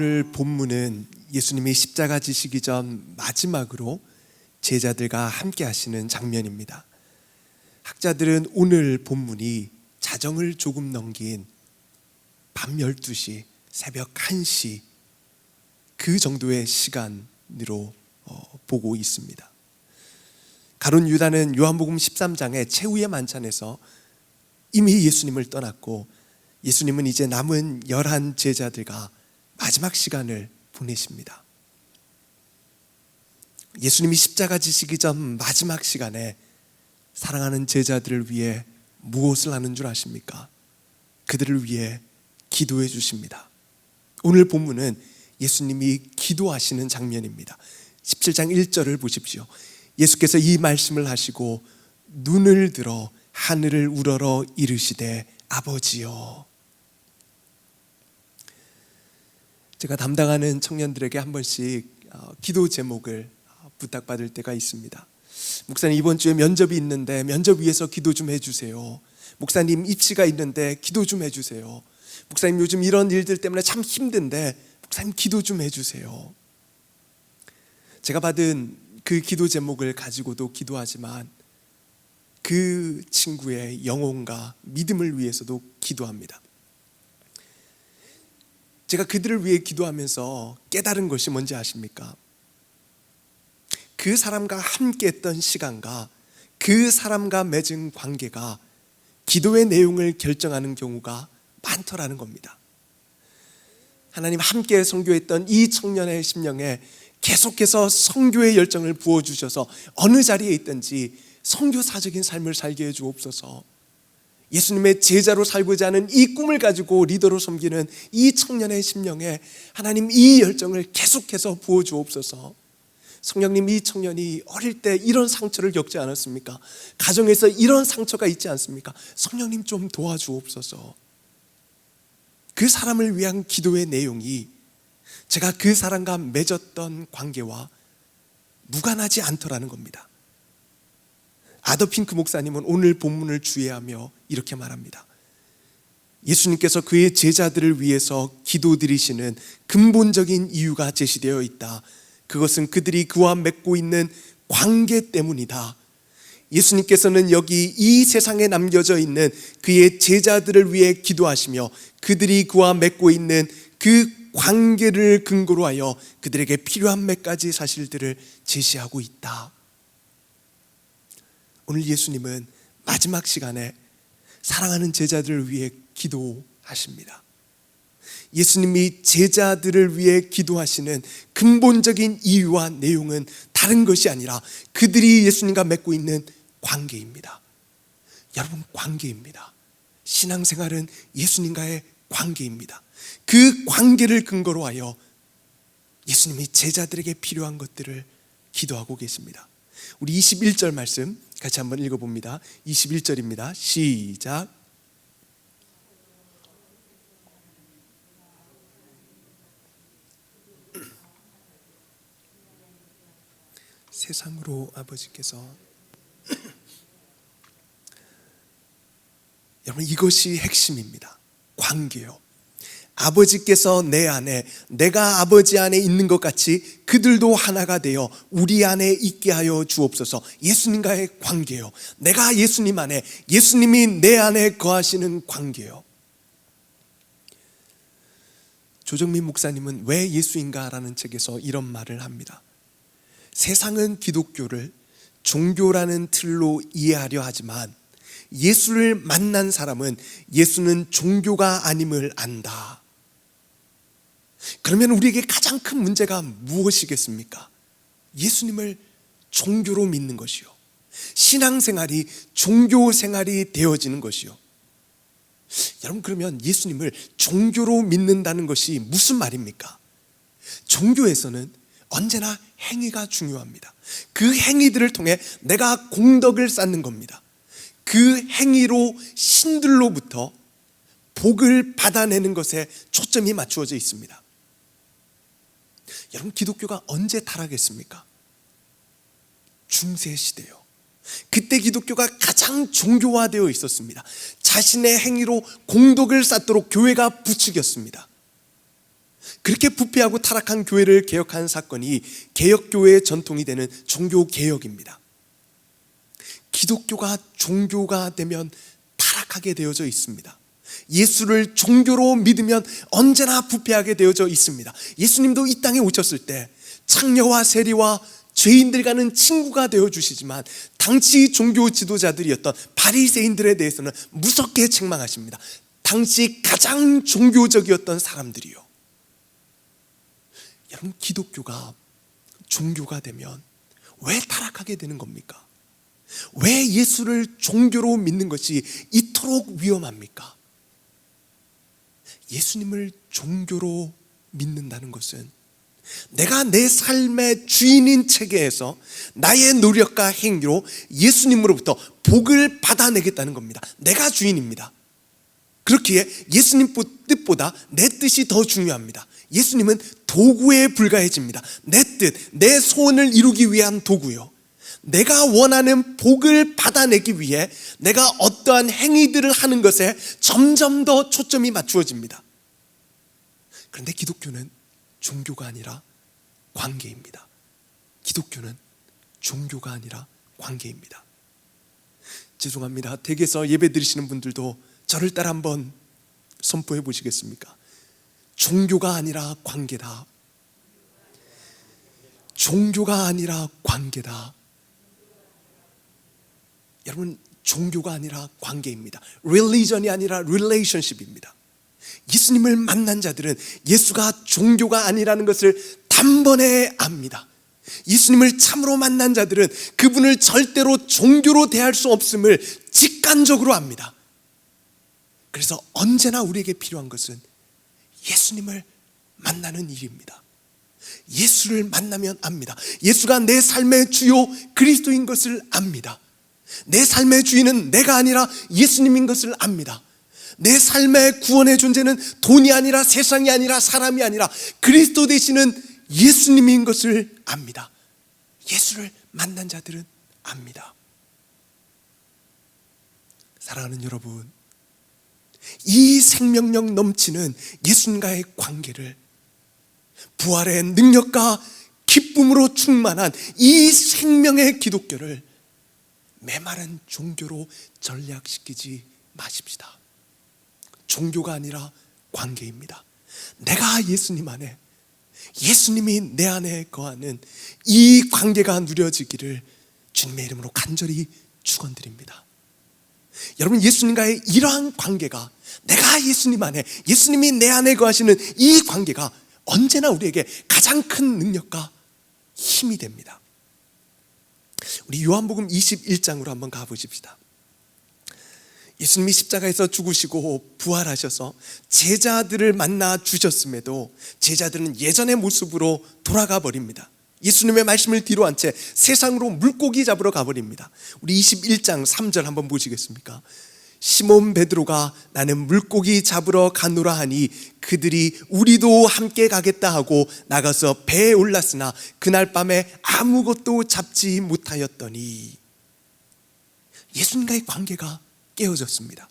오늘 본문은 예수님이 십자가 지시기 전 마지막으로 제자들과 함께 하시는 장면입니다. 학자들은 오늘 본문이 자정을 조금 넘긴 밤 12시, 새벽 1시 그 정도의 시간으로 보고 있습니다. 가룟 유다는 요한복음 13장의 최후의 만찬에서 이미 예수님을 떠났고 예수님은 이제 남은 11 제자들과 마지막 시간을 보내십니다. 예수님이 십자가 지시기 전 마지막 시간에 사랑하는 제자들을 위해 무엇을 하는 줄 아십니까? 그들을 위해 기도해 주십니다. 오늘 본문은 예수님이 기도하시는 장면입니다. 17장 1절을 보십시오. 예수께서 이 말씀을 하시고 눈을 들어 하늘을 우러러 이르시되 아버지여. 제가 담당하는 청년들에게 한 번씩 기도 제목을 부탁받을 때가 있습니다. 목사님, 이번 주에 면접이 있는데 면접 위해서 기도 좀 해주세요. 목사님, 입시가 있는데 기도 좀 해주세요. 목사님, 요즘 이런 일들 때문에 참 힘든데 목사님 기도 좀 해주세요. 제가 받은 그 기도 제목을 가지고도 기도하지만 그 친구의 영혼과 믿음을 위해서도 기도합니다. 제가 그들을 위해 기도하면서 깨달은 것이 뭔지 아십니까? 그 사람과 함께 했던 시간과 그 사람과 맺은 관계가 기도의 내용을 결정하는 경우가 많더라는 겁니다. 하나님 함께 선교했던 이 청년의 심령에 계속해서 선교의 열정을 부어주셔서 어느 자리에 있든지 선교사적인 삶을 살게 해주옵소서. 예수님의 제자로 살고자 하는 이 꿈을 가지고 리더로 섬기는 이 청년의 심령에 하나님 이 열정을 계속해서 부어주옵소서. 성령님, 이 청년이 어릴 때 이런 상처를 겪지 않았습니까? 가정에서 이런 상처가 있지 않습니까? 성령님 좀 도와주옵소서. 그 사람을 위한 기도의 내용이 제가 그 사람과 맺었던 관계와 무관하지 않더라는 겁니다. 아더 핑크 목사님은 오늘 본문을 주의하며 이렇게 말합니다. 예수님께서 그의 제자들을 위해서 기도드리시는 근본적인 이유가 제시되어 있다. 그것은 그들이 그와 맺고 있는 관계 때문이다. 예수님께서는 여기 이 세상에 남겨져 있는 그의 제자들을 위해 기도하시며 그들이 그와 맺고 있는 그 관계를 근거로 하여 그들에게 필요한 몇 가지 사실들을 제시하고 있다. 오늘 예수님은 마지막 시간에 사랑하는 제자들을 위해 기도하십니다. 예수님이 제자들을 위해 기도하시는 근본적인 이유와 내용은 다른 것이 아니라 그들이 예수님과 맺고 있는 관계입니다. 여러분, 관계입니다. 신앙생활은 예수님과의 관계입니다. 그 관계를 근거로 하여 예수님이 제자들에게 필요한 것들을 기도하고 계십니다. 우리 21절 말씀 같이 한번 읽어봅니다. 21절입니다. 시작. 세상으로 아버지께서 여러분, 이것이 핵심입니다. 관계요. 아버지께서 내 안에, 내가 아버지 안에 있는 것 같이 그들도 하나가 되어 우리 안에 있게 하여 주옵소서. 예수님과의 관계요. 내가 예수님 안에, 예수님이 내 안에 거하시는 관계요. 조정민 목사님은 왜 예수인가라는 책에서 이런 말을 합니다. 세상은 기독교를 종교라는 틀로 이해하려 하지만 예수를 만난 사람은 예수는 종교가 아님을 안다. 그러면 우리에게 가장 큰 문제가 무엇이겠습니까? 예수님을 종교로 믿는 것이요. 신앙생활이 종교생활이 되어지는 것이요. 여러분, 그러면 예수님을 종교로 믿는다는 것이 무슨 말입니까? 종교에서는 언제나 행위가 중요합니다. 그 행위들을 통해 내가 공덕을 쌓는 겁니다. 그 행위로 신들로부터 복을 받아내는 것에 초점이 맞추어져 있습니다. 여러분, 기독교가 언제 타락했습니까? 중세시대요. 그때 기독교가 가장 종교화되어 있었습니다. 자신의 행위로 공덕을 쌓도록 교회가 부추겼습니다. 그렇게 부패하고 타락한 교회를 개혁한 사건이 개혁교회의 전통이 되는 종교개혁입니다. 기독교가 종교가 되면 타락하게 되어져 있습니다. 예수를 종교로 믿으면 언제나 부패하게 되어져 있습니다. 예수님도 이 땅에 오셨을 때 창녀와 세리와 죄인들과는 친구가 되어주시지만 당시 종교 지도자들이었던 바리새인들에 대해서는 무섭게 책망하십니다. 당시 가장 종교적이었던 사람들이요. 여러분, 기독교가 종교가 되면 왜 타락하게 되는 겁니까? 왜 예수를 종교로 믿는 것이 이토록 위험합니까? 예수님을 종교로 믿는다는 것은 내가 내 삶의 주인인 체계에서 나의 노력과 행위로 예수님으로부터 복을 받아내겠다는 겁니다. 내가 주인입니다. 그렇기에 예수님 뜻보다 내 뜻이 더 중요합니다. 예수님은 도구에 불과해집니다. 내 뜻, 내 소원을 이루기 위한 도구요. 내가 원하는 복을 받아내기 위해 내가 어떠한 행위들을 하는 것에 점점 더 초점이 맞추어집니다. 그런데 기독교는 종교가 아니라 관계입니다. 기독교는 종교가 아니라 관계입니다. 죄송합니다. 댁에서 예배 드리시는 분들도 저를 따라 한번 선포해 보시겠습니까? 종교가 아니라 관계다. 종교가 아니라 관계다. 여러분, 종교가 아니라 관계입니다. religion이 아니라 relationship입니다. 예수님을 만난 자들은 예수가 종교가 아니라는 것을 단번에 압니다. 예수님을 참으로 만난 자들은 그분을 절대로 종교로 대할 수 없음을 직관적으로 압니다. 그래서 언제나 우리에게 필요한 것은 예수님을 만나는 일입니다. 예수를 만나면 압니다. 예수가 내 삶의 주요 그리스도인 것을 압니다. 내 삶의 주인은 내가 아니라 예수님인 것을 압니다. 내 삶의 구원의 존재는 돈이 아니라 세상이 아니라 사람이 아니라 그리스도 되시는 예수님인 것을 압니다. 예수를 만난 자들은 압니다. 사랑하는 여러분, 이 생명력 넘치는 예수님과의 관계를, 부활의 능력과 기쁨으로 충만한 이 생명의 기독교를 메마른 종교로 전락시키지 마십시다. 종교가 아니라 관계입니다. 내가 예수님 안에, 예수님이 내 안에 거하는 이 관계가 누려지기를 주님의 이름으로 간절히 축원드립니다. 여러분, 예수님과의 이러한 관계가, 내가 예수님 안에, 예수님이 내 안에 거하시는 이 관계가 언제나 우리에게 가장 큰 능력과 힘이 됩니다. 우리 요한복음 21장으로 한번 가보십시다. 예수님이 십자가에서 죽으시고 부활하셔서 제자들을 만나 주셨음에도 제자들은 예전의 모습으로 돌아가 버립니다. 예수님의 말씀을 뒤로 한 채 세상으로 물고기 잡으러 가버립니다. 우리 21장 3절 한번 보시겠습니까? 시몬 베드로가 나는 물고기 잡으러 가노라 하니 그들이 우리도 함께 가겠다 하고 나가서 배에 올랐으나 그날 밤에 아무것도 잡지 못하였더니 예수님과의 관계가 깨어졌습니다.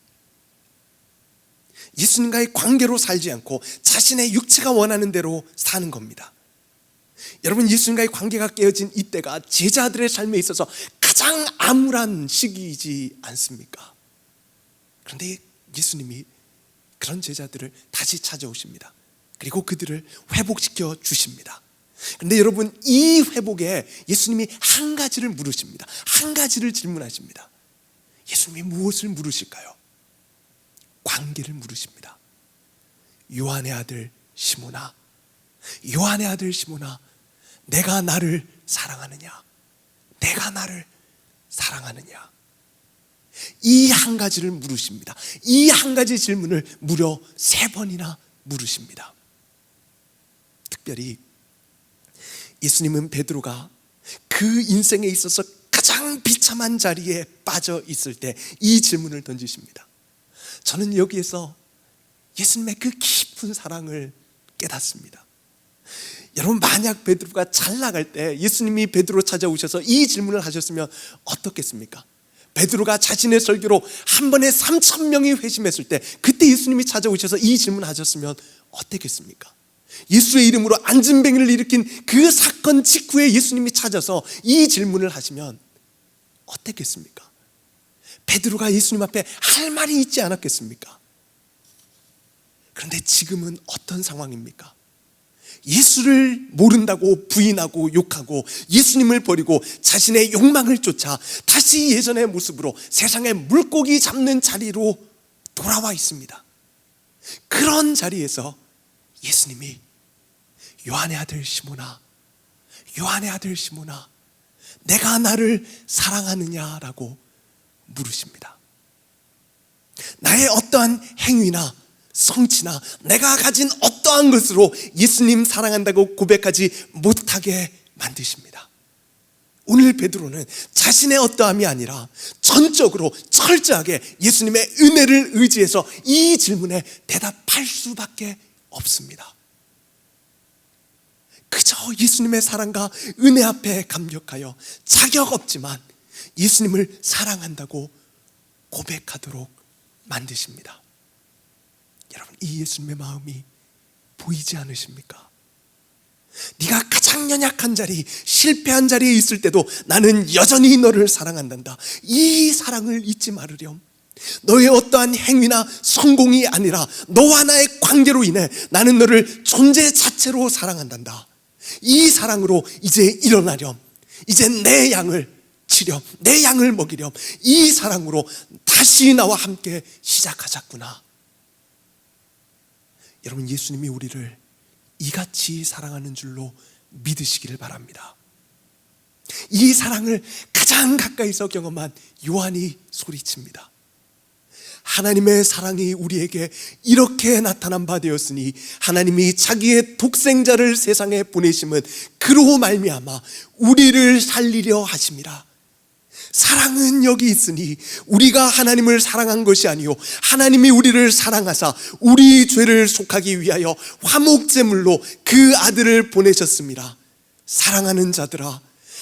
예수님과의 관계로 살지 않고 자신의 육체가 원하는 대로 사는 겁니다. 여러분, 예수님과의 관계가 깨어진 이때가 제자들의 삶에 있어서 가장 암울한 시기이지 않습니까? 그런데 예수님이 그런 제자들을 다시 찾아오십니다. 그리고 그들을 회복시켜 주십니다. 그런데 여러분, 이 회복에 예수님이 한 가지를 물으십니다. 한 가지를 질문하십니다. 예수님이 무엇을 물으실까요? 관계를 물으십니다. 요한의 아들 시몬아, 요한의 아들 시몬아, 내가 나를 사랑하느냐? 내가 나를 사랑하느냐? 이 한 가지를 물으십니다. 이 한 가지 질문을 무려 3번이나 물으십니다. 특별히 예수님은 베드로가 그 인생에 있어서 가장 비참한 자리에 빠져 있을 때 이 질문을 던지십니다. 저는 여기에서 예수님의 그 깊은 사랑을 깨닫습니다. 여러분, 만약 베드로가 잘 나갈 때 예수님이 베드로 찾아오셔서 이 질문을 하셨으면 어떻겠습니까? 베드로가 자신의 설교로 한 번에 3,000명이 회심했을 때 그때 예수님이 찾아오셔서 이 질문을 하셨으면 어떻겠습니까? 예수의 이름으로 안진뱅이를 일으킨 그 사건 직후에 예수님이 찾아서 이 질문을 하시면 어땠겠습니까? 베드로가 예수님 앞에 할 말이 있지 않았겠습니까? 그런데 지금은 어떤 상황입니까? 예수를 모른다고 부인하고 욕하고 예수님을 버리고 자신의 욕망을 쫓아 다시 예전의 모습으로 세상의 물고기 잡는 자리로 돌아와 있습니다. 그런 자리에서 예수님이 요한의 아들 시몬아, 요한의 아들 시몬아, 내가 나를 사랑하느냐라고 물으십니다. 나의 어떠한 행위나 성취나 내가 가진 어떠한 것으로 예수님 사랑한다고 고백하지 못하게 만드십니다. 오늘 베드로는 자신의 어떠함이 아니라 전적으로 철저하게 예수님의 은혜를 의지해서 이 질문에 대답할 수밖에 없습니다. 그저 예수님의 사랑과 은혜 앞에 감격하여 자격 없지만 예수님을 사랑한다고 고백하도록 만드십니다. 여러분, 이 예수님의 마음이 보이지 않으십니까? 네가 가장 연약한 자리, 실패한 자리에 있을 때도 나는 여전히 너를 사랑한단다. 이 사랑을 잊지 말으렴. 너의 어떠한 행위나 성공이 아니라 너와 나의 관계로 인해 나는 너를 존재 자체로 사랑한단다. 이 사랑으로 이제 일어나렴. 이제 내 양을 치렴. 내 양을 먹이렴. 이 사랑으로 다시 나와 함께 시작하자꾸나. 여러분, 예수님이 우리를 이같이 사랑하는 줄로 믿으시기를 바랍니다. 이 사랑을 가장 가까이서 경험한 요한이 소리칩니다. 하나님의 사랑이 우리에게 이렇게 나타난 바 되었으니 하나님이 자기의 독생자를 세상에 보내심은 그로 말미암아 우리를 살리려 하심이라. 사랑은 여기 있으니 우리가 하나님을 사랑한 것이 아니요 하나님이 우리를 사랑하사 우리 죄를 속하기 위하여 화목제물로 그 아들을 보내셨습니다. 사랑하는 자들아,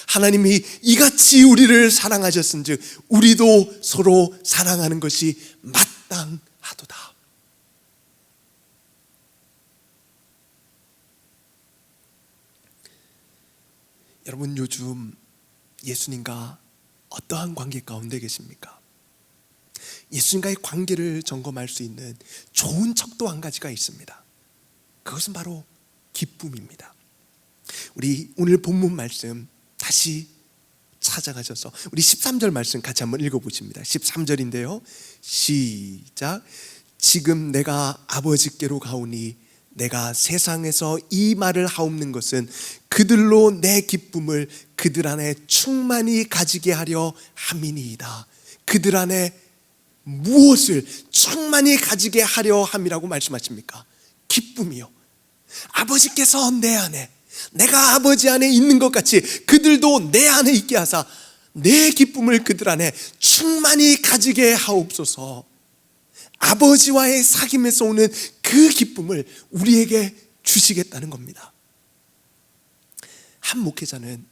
하나님이 이같이 우리를 사랑하셨은즉 우리도 서로 사랑하는 것이 마땅하도다. 여러분, 요즘 예수님과 어떠한 관계 가운데 계십니까? 예수님과의 관계를 점검할 수 있는 좋은 척도 한 가지가 있습니다. 그것은 바로 기쁨입니다. 우리 오늘 본문 말씀 다시 찾아가셔서 우리 13절 말씀 같이 한번 읽어보십니다. 13절인데요 시작. 지금 내가 아버지께로 가오니 내가 세상에서 이 말을 하옵는 것은 그들로 내 기쁨을 그들 안에 충만히 가지게 하려 함이니이다. 그들 안에 무엇을 충만히 가지게 하려 함이라고 말씀하십니까? 기쁨이요. 아버지께서 내 안에, 내가 아버지 안에 있는 것 같이 그들도 내 안에 있게 하사 내 기쁨을 그들 안에 충만히 가지게 하옵소서. 아버지와의 사귐에서 오는 그 기쁨을 우리에게 주시겠다는 겁니다. 한 목회자는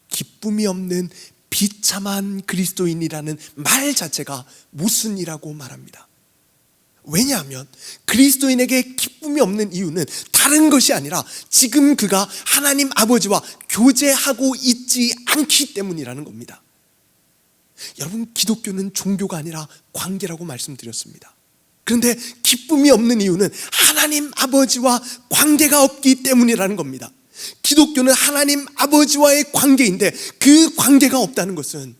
기쁨이 없는 비참한 그리스도인이라는 말 자체가 모순이라고 말합니다. 왜냐하면 그리스도인에게 기쁨이 없는 이유는 다른 것이 아니라 지금 그가 하나님 아버지와 교제하고 있지 않기 때문이라는 겁니다. 여러분, 기독교는 종교가 아니라 관계라고 말씀드렸습니다. 그런데 기쁨이 없는 이유는 하나님 아버지와 관계가 없기 때문이라는 겁니다. 기독교는 하나님 아버지와의 관계인데 그 관계가 없다는 것은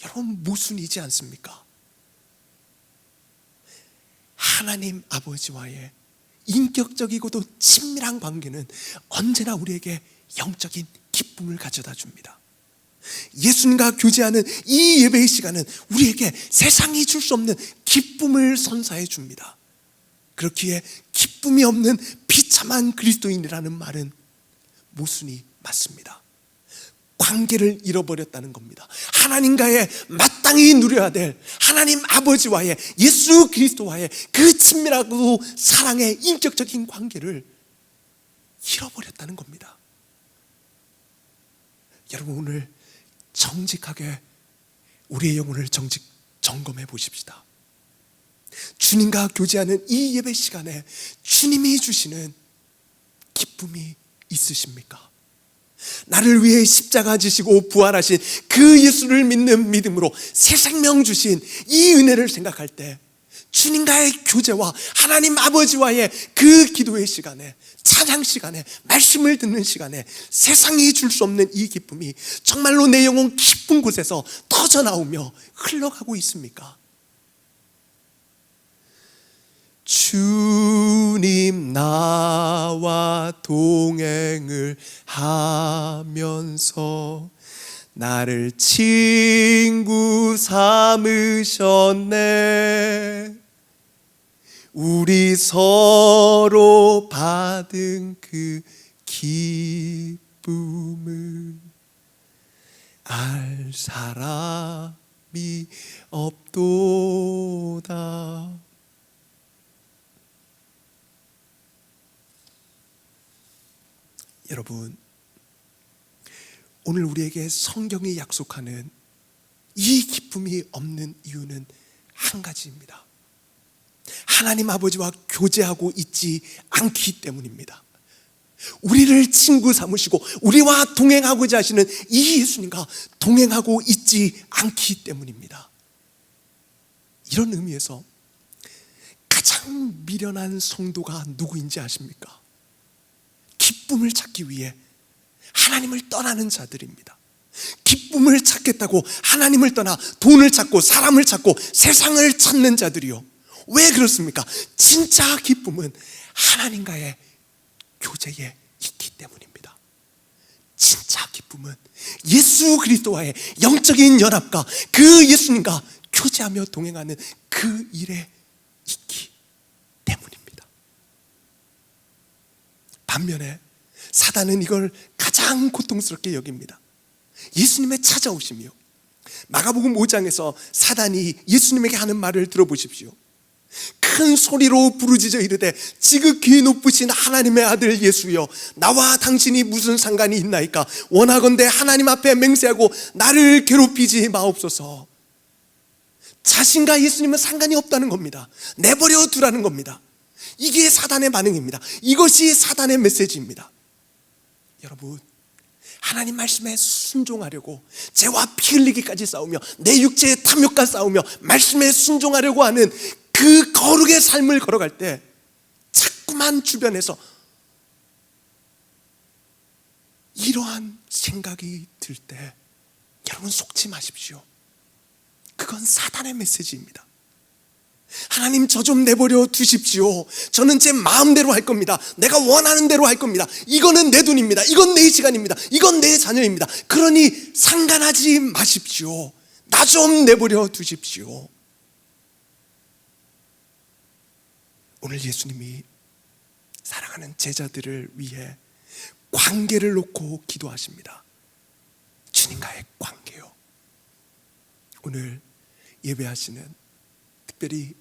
여러분 모순이지 않습니까? 하나님 아버지와의 인격적이고도 친밀한 관계는 언제나 우리에게 영적인 기쁨을 가져다 줍니다. 예수님과 교제하는 이 예배의 시간은 우리에게 세상이 줄 수 없는 기쁨을 선사해 줍니다. 그렇기에 기쁨이 없는 비참한 그리스도인이라는 말은 모순이 맞습니다. 관계를 잃어버렸다는 겁니다. 하나님과의 마땅히 누려야 될 하나님 아버지와의 예수 그리스도와의 그 친밀하고 사랑의 인격적인 관계를 잃어버렸다는 겁니다. 여러분, 오늘 정직하게 우리의 영혼을 점검해 보십시다. 주님과 교제하는 이 예배 시간에 주님이 주시는 기쁨이 있으십니까? 나를 위해 십자가 지시고 부활하신 그 예수를 믿는 믿음으로 새 생명 주신 이 은혜를 생각할 때 주님과의 교제와 하나님 아버지와의 그 기도의 시간에, 찬양 시간에, 말씀을 듣는 시간에 세상이 줄 수 없는 이 기쁨이 정말로 내 영혼 깊은 곳에서 터져나오며 흘러가고 있습니까? 주님 나와 동행을 하면서 나를 친구 삼으셨네. 우리 서로 받은 그 기쁨을 알 사람이 없도다. 여러분, 오늘 우리에게 성경이 약속하는 이 기쁨이 없는 이유는 한 가지입니다. 하나님 아버지와 교제하고 있지 않기 때문입니다. 우리를 친구 삼으시고 우리와 동행하고자 하시는 이 예수님과 동행하고 있지 않기 때문입니다. 이런 의미에서 가장 미련한 성도가 누구인지 아십니까? 기쁨을 찾기 위해 하나님을 떠나는 자들입니다. 기쁨을 찾겠다고 하나님을 떠나 돈을 찾고 사람을 찾고 세상을 찾는 자들이요. 왜 그렇습니까? 진짜 기쁨은 하나님과의 교제에 있기 때문입니다. 진짜 기쁨은 예수 그리스도와의 영적인 연합과 그 예수님과 교제하며 동행하는 그 일에 있기 때문입니다. 반면에 사단은 이걸 가장 고통스럽게 여깁니다. 예수님의 찾아오심이요. 마가복음 5장에서 사단이 예수님에게 하는 말을 들어보십시오. 큰 소리로 부르짖어 이르되 지극히 높으신 하나님의 아들 예수여, 나와 당신이 무슨 상관이 있나이까? 원하건대 하나님 앞에 맹세하고 나를 괴롭히지 마옵소서. 자신과 예수님은 상관이 없다는 겁니다. 내버려 두라는 겁니다. 이게 사단의 반응입니다. 이것이 사단의 메시지입니다. 여러분, 하나님 말씀에 순종하려고 죄와 피 흘리기까지 싸우며 내 육체의 탐욕과 싸우며 말씀에 순종하려고 하는 그 거룩의 삶을 걸어갈 때 자꾸만 주변에서 이러한 생각이 들 때 여러분 속지 마십시오. 그건 사단의 메시지입니다. 하나님, 저 좀 내버려 두십시오. 저는 제 마음대로 할 겁니다. 내가 원하는 대로 할 겁니다. 이거는 내 돈입니다. 이건 내 시간입니다. 이건 내 자녀입니다. 그러니 상관하지 마십시오. 나 좀 내버려 두십시오. 오늘 예수님이 사랑하는 제자들을 위해 관계를 놓고 기도하십니다. 주님과의 관계요. 오늘 예배하시는, 특별히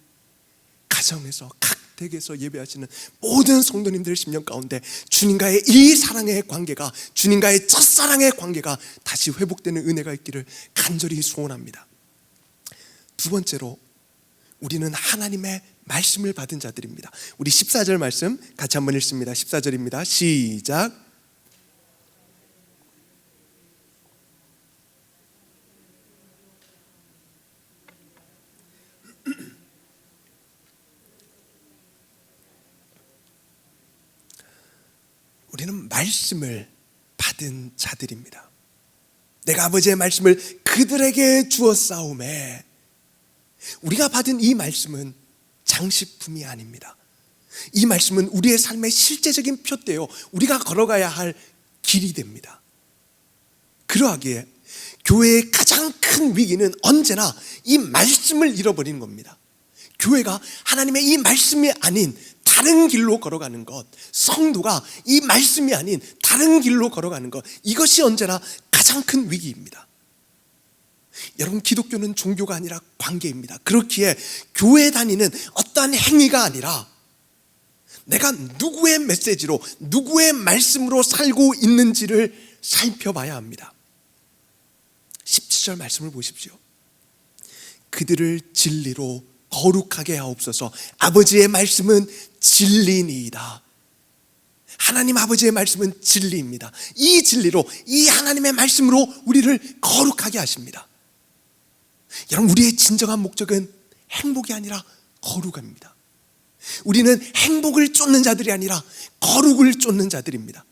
가정에서 각 댁에서 예배하시는 모든 성도님들 심령 가운데 주님과의 이 사랑의 관계가, 주님과의 첫사랑의 관계가 다시 회복되는 은혜가 있기를 간절히 소원합니다. 두 번째로, 우리는 하나님의 말씀을 받은 자들입니다. 우리 14절 말씀 같이 한번 읽습니다. 14절입니다. 시작. 우리는 말씀을 받은 자들입니다. 내가 아버지의 말씀을 그들에게 주었사오매. 우리가 받은 이 말씀은 장식품이 아닙니다. 이 말씀은 우리의 삶의 실제적인 표대요, 우리가 걸어가야 할 길이 됩니다. 그러하기에 교회의 가장 큰 위기는 언제나 이 말씀을 잃어버리는 겁니다. 교회가 하나님의 이 말씀이 아닌 다른 길로 걸어가는 것, 성도가 이 말씀이 아닌 다른 길로 걸어가는 것, 이것이 언제나 가장 큰 위기입니다. 여러분, 기독교는 종교가 아니라 관계입니다. 그렇기에 교회 다니는 어떠한 행위가 아니라 내가 누구의 메시지로, 누구의 말씀으로 살고 있는지를 살펴봐야 합니다. 17절 말씀을 보십시오. 그들을 진리로 거룩하게 하옵소서. 아버지의 말씀은 진리니이다. 하나님 아버지의 말씀은 진리입니다. 이 진리로, 이 하나님의 말씀으로 우리를 거룩하게 하십니다. 여러분, 우리의 진정한 목적은 행복이 아니라 거룩입니다. 우리는 행복을 쫓는 자들이 아니라 거룩을 쫓는 자들입니다.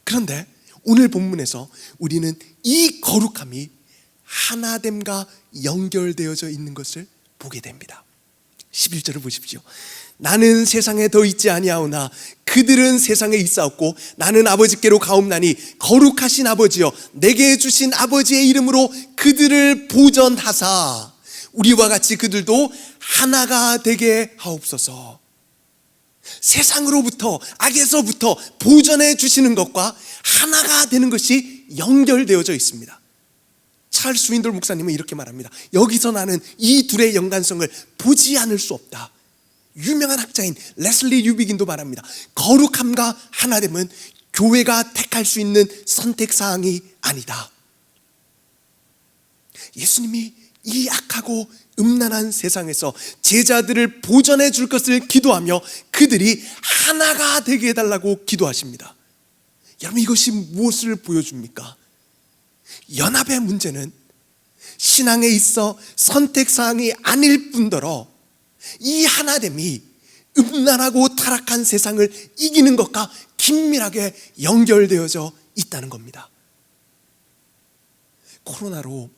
그런데 오늘 본문에서 우리는 이 거룩함이 하나됨과 연결되어져 있는 것을 보게 됩니다. 11절을 보십시오. 나는 세상에 더 있지 아니하오나 그들은 세상에 있사옵고 나는 아버지께로 가옵나니 거룩하신 아버지여 내게 주신 아버지의 이름으로 그들을 보전하사 우리와 같이 그들도 하나가 되게 하옵소서. 세상으로부터, 악에서부터 보전해 주시는 것과 하나가 되는 것이 연결되어져 있습니다. 찰스 윈돌 목사님은 이렇게 말합니다. 여기서 나는 이 둘의 연관성을 보지 않을 수 없다. 유명한 학자인 레슬리 유비긴도 말합니다. 거룩함과 하나됨은 교회가 택할 수 있는 선택사항이 아니다. 예수님이 이 악하고 음란한 세상에서 제자들을 보전해 줄 것을 기도하며 그들이 하나가 되게 해달라고 기도하십니다. 여러분, 이것이 무엇을 보여줍니까? 연합의 문제는 신앙에 있어 선택사항이 아닐 뿐더러 이 하나됨이 음란하고 타락한 세상을 이기는 것과 긴밀하게 연결되어져 있다는 겁니다. 코로나로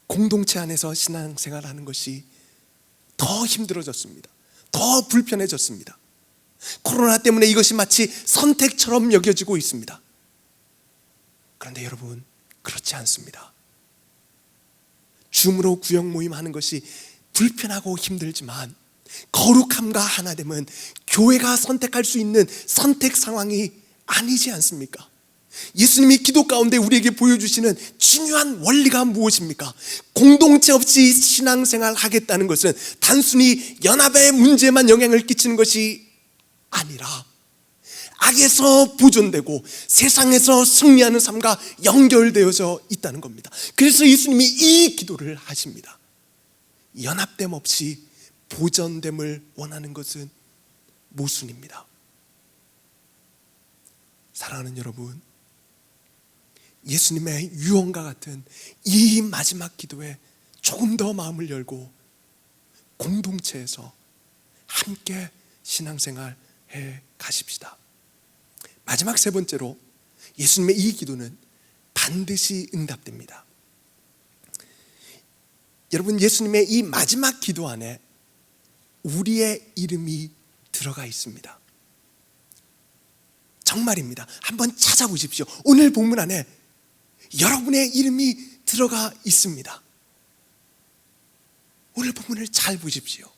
공동체 안에서 신앙생활하는 것이 더 힘들어졌습니다. 더 불편해졌습니다. 코로나 때문에 이것이 마치 선택처럼 여겨지고 있습니다. 그런데 여러분, 그렇지 않습니다. 줌으로 구역 모임하는 것이 불편하고 힘들지만 거룩함과 하나됨은 교회가 선택할 수 있는 선택 상황이 아니지 않습니까? 예수님이 기도 가운데 우리에게 보여주시는 중요한 원리가 무엇입니까? 공동체 없이 신앙생활 하겠다는 것은 단순히 연합의 문제만 영향을 끼치는 것이 아니라 악에서 보존되고 세상에서 승리하는 삶과 연결되어져 있다는 겁니다. 그래서 예수님이 이 기도를 하십니다. 연합됨 없이 보존됨을 원하는 것은 모순입니다. 사랑하는 여러분, 예수님의 유언과 같은 이 마지막 기도에 조금 더 마음을 열고 공동체에서 함께 신앙생활 해 가십시다. 마지막 세 번째로 예수님의 이 기도는 반드시 응답됩니다. 여러분, 예수님의 이 마지막 기도 안에 우리의 이름이 들어가 있습니다. 정말입니다. 한번 찾아보십시오. 오늘 본문 안에 여러분의 이름이 들어가 있습니다. 오늘 본문을 잘 보십시오.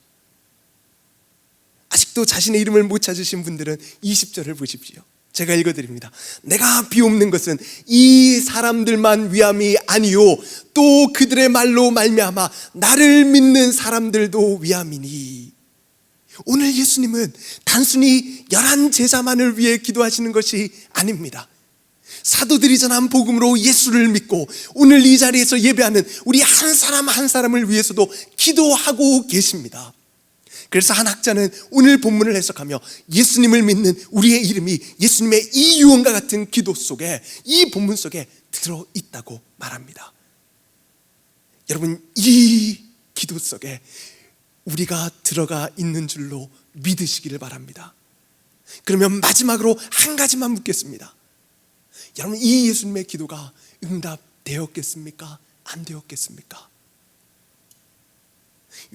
아직도 자신의 이름을 못 찾으신 분들은 20절을 보십시오. 제가 읽어드립니다. 내가 비옵는 것은 이 사람들만 위함이 아니요 또 그들의 말로 말미암아 나를 믿는 사람들도 위함이니. 오늘 예수님은 단순히 11 제자만을 위해 기도하시는 것이 아닙니다. 사도들이 전한 복음으로 예수를 믿고 오늘 이 자리에서 예배하는 우리 한 사람 한 사람을 위해서도 기도하고 계십니다. 그래서 한 학자는 오늘 본문을 해석하며 예수님을 믿는 우리의 이름이 예수님의 이 유언과 같은 기도 속에, 이 본문 속에 들어있다고 말합니다. 여러분, 이 기도 속에 우리가 들어가 있는 줄로 믿으시기를 바랍니다. 그러면 마지막으로 한 가지만 묻겠습니다. 여러분, 이 예수님의 기도가 응답되었겠습니까? 안 되었겠습니까?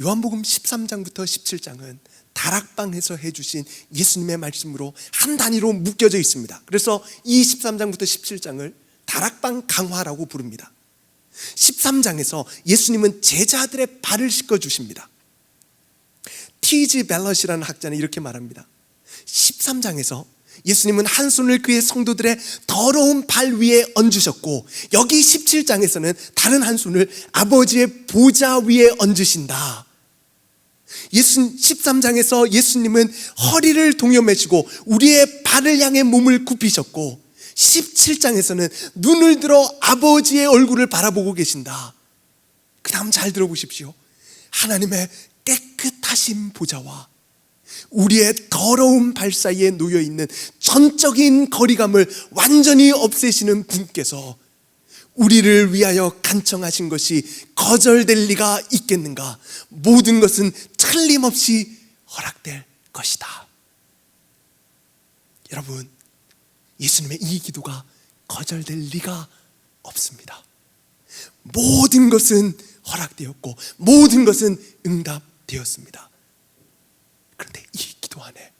요한복음 13장부터 17장은 다락방에서 해주신 예수님의 말씀으로 한 단위로 묶여져 있습니다. 그래서 이 13장부터 17장을 다락방 강화라고 부릅니다. 13장에서 예수님은 제자들의 발을 씻겨주십니다. T.G. 벨럿이라는 학자는 이렇게 말합니다. 13장에서 예수님은 한 손을 그의 성도들의 더러운 발 위에 얹으셨고, 여기 17장에서는 다른 한 손을 아버지의 보좌 위에 얹으신다. 13장에서 예수님은 허리를 동여매시고 우리의 발을 향해 몸을 굽히셨고, 17장에서는 눈을 들어 아버지의 얼굴을 바라보고 계신다. 그 다음 잘 들어보십시오. 하나님의 깨끗하신 보좌와 우리의 더러운 발 사이에 놓여있는 전적인 거리감을 완전히 없애시는 분께서 우리를 위하여 간청하신 것이 거절될 리가 있겠는가? 모든 것은 틀림없이 허락될 것이다. 여러분, 예수님의 이 기도가 거절될 리가 없습니다. 모든 것은 허락되었고 모든 것은 응답되었습니다. 그런데 이 기도 안에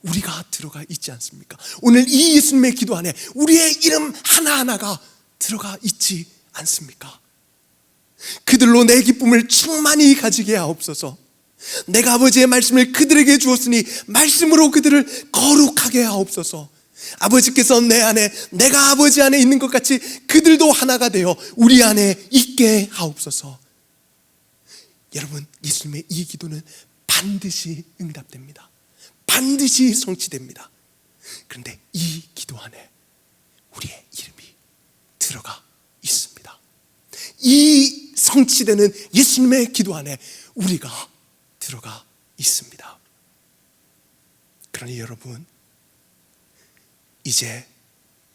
우리가 들어가 있지 않습니까? 오늘 이 예수님의 기도 안에 우리의 이름 하나하나가 들어가 있지 않습니까? 그들로 내 기쁨을 충만히 가지게 하옵소서. 내가 아버지의 말씀을 그들에게 주었으니 말씀으로 그들을 거룩하게 하옵소서. 아버지께서 내 안에, 내가 아버지 안에 있는 것 같이 그들도 하나가 되어 우리 안에 있게 하옵소서. 여러분, 예수님의 이 기도는 반드시 응답됩니다. 반드시 성취됩니다. 그런데 이 기도 안에 우리의 이름이 들어가 있습니다. 이 성취되는 예수님의 기도 안에 우리가 들어가 있습니다. 그러니 여러분, 이제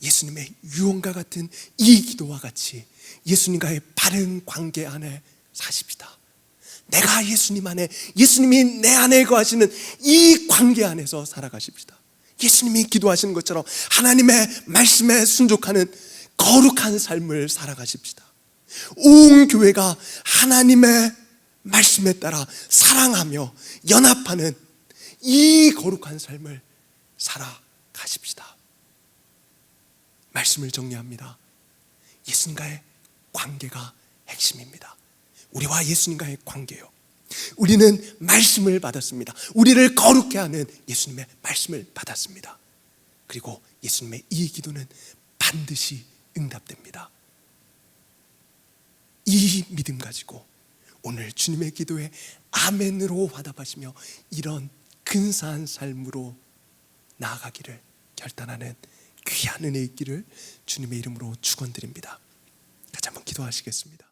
예수님의 유언과 같은 이 기도와 같이 예수님과의 바른 관계 안에 사십시다. 내가 예수님 안에, 예수님이 내 안에 거하시는 이 관계 안에서 살아가십시다. 예수님이 기도하시는 것처럼 하나님의 말씀에 순종하는 거룩한 삶을 살아가십시다. 온 교회가 하나님의 말씀에 따라 사랑하며 연합하는 이 거룩한 삶을 살아가십시다. 말씀을 정리합니다. 예수님과의 관계가 핵심입니다. 우리와 예수님과의 관계요. 우리는 말씀을 받았습니다. 우리를 거룩해 하는 예수님의 말씀을 받았습니다. 그리고 예수님의 이 기도는 반드시 응답됩니다. 이 믿음 가지고 오늘 주님의 기도에 아멘으로 화답하시며 이런 근사한 삶으로 나아가기를 결단하는 귀한 은혜 있기를 주님의 이름으로 축원드립니다. 같이 한번 기도하시겠습니다.